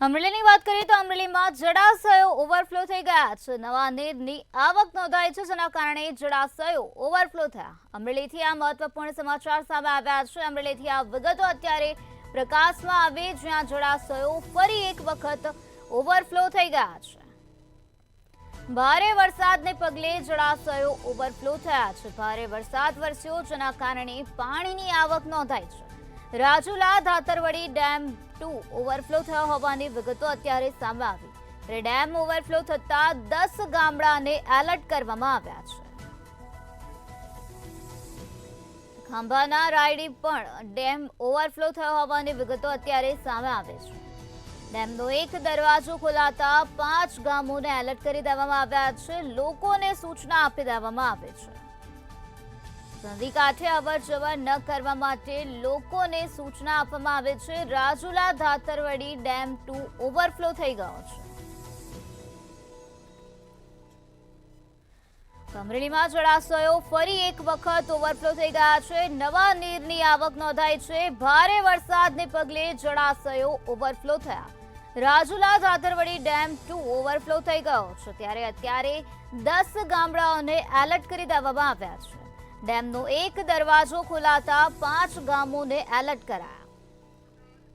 અમરેલીની વાત કરીએ તો અમરેલીમાં જળાશયો ઓવરફ્લો થઈ ગયા છે। નવા નીરની આવક નોંધાઈ છે, જેના કારણે જળાશયો ઓવરફ્લો થયા। અમરેલીથી આ મહત્વપૂર્ણ સમાચાર સામે આવ્યા છે। અમરેલીથી આ વિગતો અત્યારે પ્રકાશમાં આવી, જ્યાં જળાશયો ફરી એક વખત ઓવરફ્લો થઈ ગયા છે। ભારે વરસાદને પગલે જળાશયો ઓવરફ્લો થયા છે। ભારે વરસાદ વરસ્યો, જેના કારણે પાણીની આવક નોંધાઈ છે। રાજુલા ધાતરવડી ડેમ 2 ઓવરફ્લો થયો હોવાની વિગતો અત્યારે સામે આવી। ત્યારે ડેમ ઓવરફ્લો થતા 10 ગામડાને એલર્ટ કરવામાં આવ્યા છે। ખાંભાના રાયડી પણ ડેમ ઓવરફ્લો થયો હોવાની વિગતો અત્યારે સામે આવે છે। ડેમનો એક દરવાજો ખોલાતા 5 ગામોને એલર્ટ કરી દેવામાં આવ્યા છે। લોકોને સૂચના આપી દેવામાં આવે છે। નદી કાંઠે અવરજવર ન કરવા માટે લોકોને સૂચના આપવામાં આવે છે। રાજુલા ધાતરવડી ડેમ 2 ઓવરફ્લો થઈ ગયો છે। અમરેલીમાં જળાશયો ફરી એક વખત ઓવરફ્લો થઈ ગયા છે। નવા નીરની આવક નોંધાઈ છે। ભારે વરસાદને પગલે જળાશયો ઓવરફ્લો થયા। રાજુલા ધાતરવડી ડેમ 2 ઓવરફ્લો થઈ ગયો છે, ત્યારે અત્યારે 10 ગામડાઓને એલર્ટ કરી દેવામાં આવ્યા છે। ડેમનો એક દરવાજો ખોલાતા 5 ગામોને એલર્ટ કરાયા।